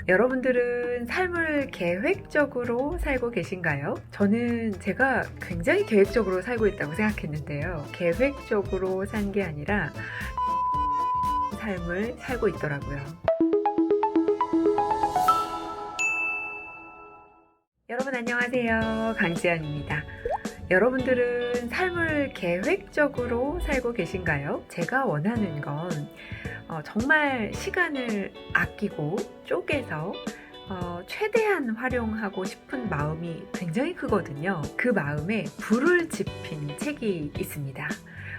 여러분들은 삶을 계획적으로 살고 계신가요? 저는 제가 굉장히 계획적으로 살고 있다고 생각했는데요. 계획적으로 산 게 아니라 삶을 살고 있더라고요. 여러분 안녕하세요. 강지연입니다. 여러분들은 삶을 계획적으로 살고 계신가요? 제가 원하는 건 정말 시간을 아끼고 쪼개서 최대한 활용하고 싶은 마음이 굉장히 크거든요. 그 마음에 불을 지핀 책이 있습니다.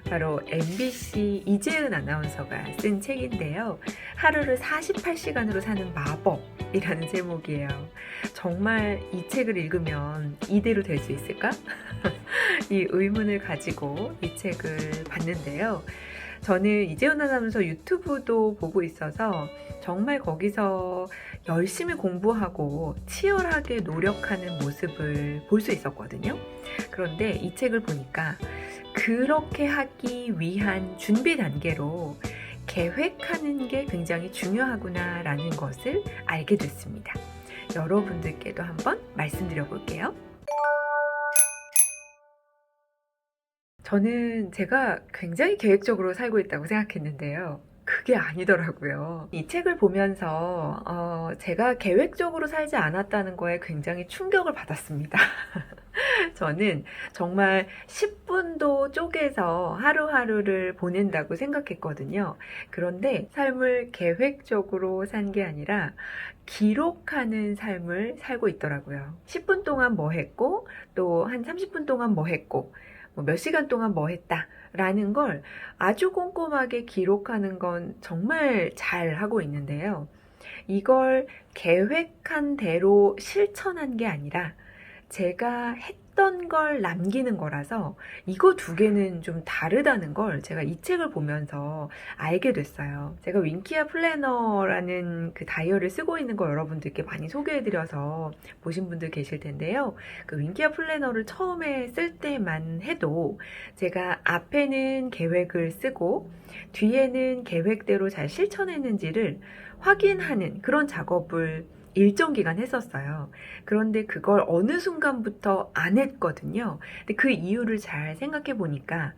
바로 MBC 이재은 아나운서가 쓴 책인데요. 하루를 48시간으로 사는 마법이라는 제목이에요. 정말 이 책을 읽으면 이대로 될 수 있을까? 이 의문을 가지고 이 책을 봤는데요. 저는 이재은 아나운서 유튜브도 보고 있어서 정말 거기서 열심히 공부하고 치열하게 노력하는 모습을 볼 수 있었거든요. 그런데 이 책을 보니까 그렇게 하기 위한 준비 단계로 계획하는 게 굉장히 중요하구나 라는 것을 알게 됐습니다. 여러분들께도 한번 말씀드려 볼게요. 저는 제가 굉장히 계획적으로 살고 있다고 생각했는데요. 그게 아니더라고요. 이 책을 보면서 제가 계획적으로 살지 않았다는 거에 굉장히 충격을 받았습니다. 저는 정말 10분도 쪼개서 하루하루를 보낸다고 생각했거든요. 그런데 삶을 계획적으로 산 게 아니라 기록하는 삶을 살고 있더라고요. 10분 동안 뭐 했고, 또 한 30분 동안 뭐 했고, 몇 시간 동안 뭐 했다 라는 걸 아주 꼼꼼하게 기록하는 건 정말 잘 하고 있는데요. 이걸 계획한 대로 실천한 게 아니라 제가 했던 걸 남기는 거라서 이거 두 개는 좀 다르다는 걸 제가 이 책을 보면서 알게 됐어요. 제가 윙키아 플래너라는 그 다이어리를 쓰고 있는 거 여러분들께 많이 소개해드려서 보신 분들 계실 텐데요. 그 윙키아 플래너를 처음에 쓸 때만 해도 제가 앞에는 계획을 쓰고 뒤에는 계획대로 잘 실천했는지를 확인하는 그런 작업을 일정 기간 했었어요. 그런데 그걸 어느 순간부터 안 했거든요. 근데 그 이유를 잘 생각해 보니까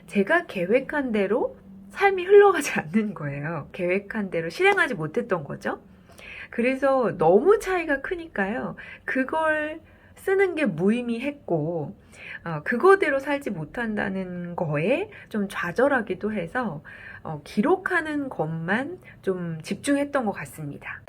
제가 계획한 대로 삶이 흘러가지 않는 거예요. 계획한 대로 실행하지 못했던 거죠. 그래서 너무 차이가 크니까요. 그걸 쓰는 게 무의미했고 그거대로 살지 못한다는 거에 좀 좌절하기도 해서 기록하는 것만 좀 집중했던 것 같습니다.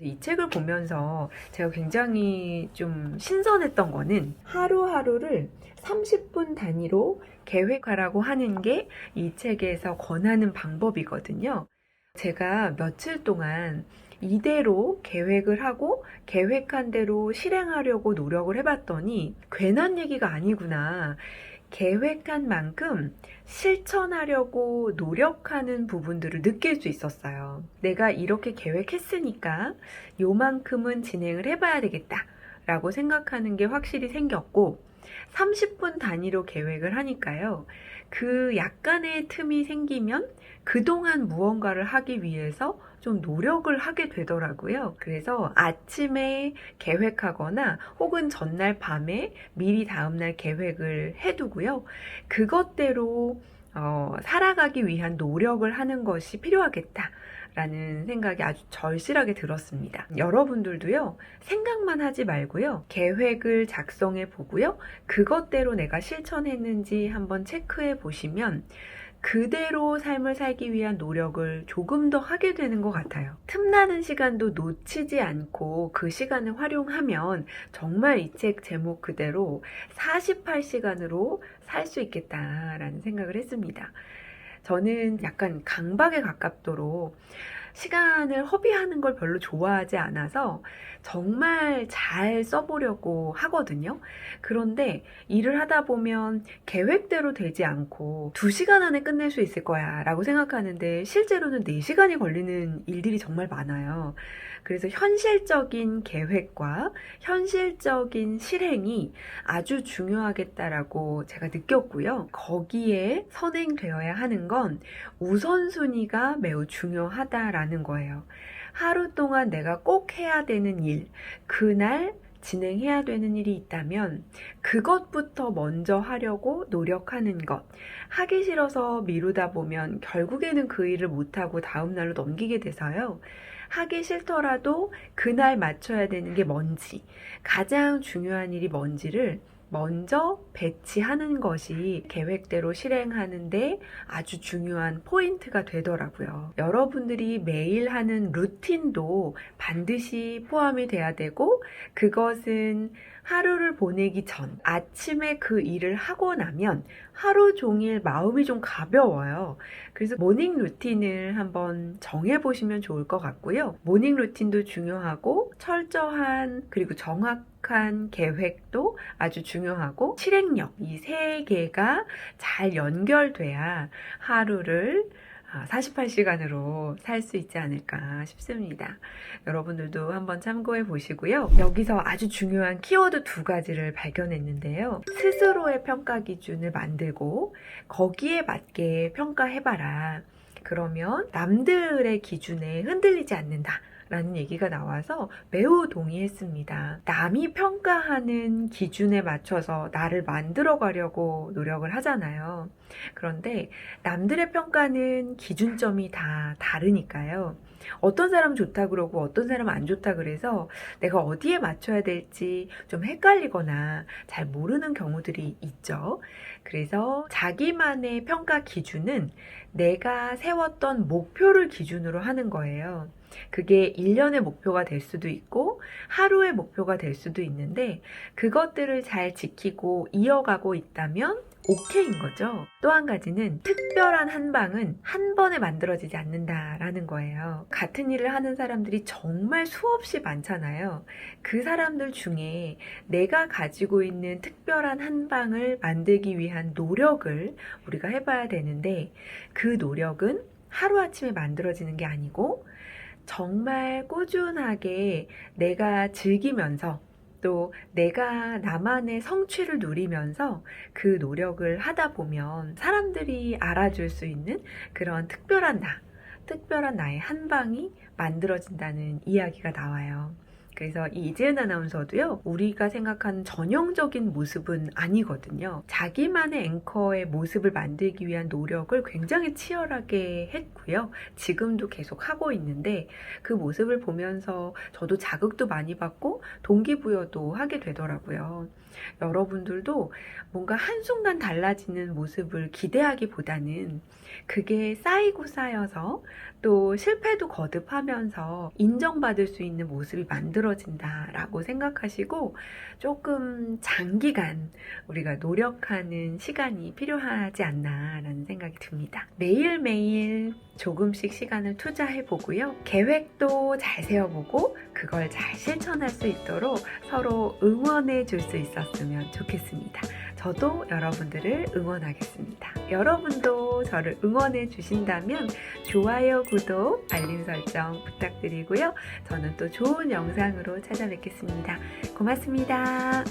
이 책을 보면서 제가 굉장히 좀 신선했던 거는 하루하루를 30분 단위로 계획하라고 하는 게 이 책에서 권하는 방법이거든요. 제가 며칠 동안 이대로 계획을 하고 계획한 대로 실행하려고 노력을 해봤더니 괜한 얘기가 아니구나. 계획한 만큼 실천하려고 노력하는 부분들을 느낄 수 있었어요. 내가 이렇게 계획했으니까 요만큼은 진행을 해봐야 되겠다 라고 생각하는 게 확실히 생겼고 30분 단위로 계획을 하니까요. 그 약간의 틈이 생기면 그동안 무언가를 하기 위해서 좀 노력을 하게 되더라고요. 그래서 아침에 계획하거나 혹은 전날 밤에 미리 다음날 계획을 해두고요. 그것대로 살아가기 위한 노력을 하는 것이 필요하겠다. 라는 생각이 아주 절실하게 들었습니다. 여러분들도요, 생각만 하지 말고요, 계획을 작성해 보고요, 그것대로 내가 실천했는지 한번 체크해 보시면 그대로 삶을 살기 위한 노력을 조금 더 하게 되는 것 같아요. 틈나는 시간도 놓치지 않고 그 시간을 활용하면 정말 이 책 제목 그대로 48시간으로 살 수 있겠다라는 생각을 했습니다. 저는 약간 강박에 가깝도록 시간을 허비하는 걸 별로 좋아하지 않아서 정말 잘 써보려고 하거든요. 그런데 일을 하다 보면 계획대로 되지 않고 2시간 안에 끝낼 수 있을 거야 라고 생각하는데 실제로는 4시간이 걸리는 일들이 정말 많아요. 그래서 현실적인 계획과 현실적인 실행이 아주 중요하겠다라고 제가 느꼈고요. 거기에 선행되어야 하는 건 우선순위가 매우 중요하다라는 거예요. 하루 동안 내가 꼭 해야 되는 일, 그날 진행해야 되는 일이 있다면 그것부터 먼저 하려고 노력하는 것. 하기 싫어서 미루다 보면 결국에는 그 일을 못하고 다음날로 넘기게 돼서요. 하기 싫더라도 그날 맞춰야 되는 게 뭔지, 가장 중요한 일이 뭔지를 먼저 배치하는 것이 계획대로 실행하는데 아주 중요한 포인트가 되더라고요. 여러분들이 매일 하는 루틴도 반드시 포함이 돼야 되고, 그것은 하루를 보내기 전 아침에 그 일을 하고 나면 하루 종일 마음이 좀 가벼워요. 그래서 모닝 루틴을 한번 정해보시면 좋을 것 같고요. 모닝 루틴도 중요하고 철저한 그리고 정확한 계획도 아주 중요하고 실행력, 이 세 개가 잘 연결돼야 하루를 48시간으로 살 수 있지 않을까 싶습니다. 여러분들도 한번 참고해 보시고요. 여기서 아주 중요한 키워드 2가지를 발견했는데요. 스스로의 평가 기준을 만들고 거기에 맞게 평가해봐라. 그러면 남들의 기준에 흔들리지 않는다. 라는 얘기가 나와서 매우 동의했습니다. 남이 평가하는 기준에 맞춰서 나를 만들어 가려고 노력을 하잖아요. 그런데 남들의 평가는 기준점이 다 다르니까요. 어떤 사람은 좋다 그러고 어떤 사람은 안 좋다 그래서 내가 어디에 맞춰야 될지 좀 헷갈리거나 잘 모르는 경우들이 있죠. 그래서 자기만의 평가 기준은 내가 세웠던 목표를 기준으로 하는 거예요. 그게 1년의 목표가 될 수도 있고 하루의 목표가 될 수도 있는데 그것들을 잘 지키고 이어가고 있다면 오케이인 거죠. 또 한 가지는 특별한 한방은 한 번에 만들어지지 않는다라는 거예요. 같은 일을 하는 사람들이 정말 수없이 많잖아요. 그 사람들 중에 내가 가지고 있는 특별한 한방을 만들기 위한 노력을 우리가 해봐야 되는데 그 노력은 하루아침에 만들어지는 게 아니고 정말 꾸준하게 내가 즐기면서 또 내가 나만의 성취를 누리면서 그 노력을 하다 보면 사람들이 알아줄 수 있는 그런 특별한 나의 한방이 만들어진다는 이야기가 나와요. 그래서 이 이재은 아나운서도요, 우리가 생각하는 전형적인 모습은 아니거든요. 자기만의 앵커의 모습을 만들기 위한 노력을 굉장히 치열하게 했고요. 지금도 계속 하고 있는데 그 모습을 보면서 저도 자극도 많이 받고 동기부여도 하게 되더라고요. 여러분들도 뭔가 한순간 달라지는 모습을 기대하기보다는 그게 쌓이고 쌓여서 또 실패도 거듭하면서 인정받을 수 있는 모습이 만들어진다라고 생각하시고 조금 장기간 우리가 노력하는 시간이 필요하지 않나라는 생각이 듭니다. 매일매일 조금씩 시간을 투자해 보고요. 계획도 잘 세워보고 그걸 잘 실천할 수 있도록 서로 응원해 줄 수 있었으면 좋겠습니다. 저도 여러분들을 응원하겠습니다. 여러분도 저를 응원해 주신다면 좋아요, 구독, 알림 설정 부탁드리고요. 저는 또 좋은 영상으로 찾아뵙겠습니다. 고맙습니다.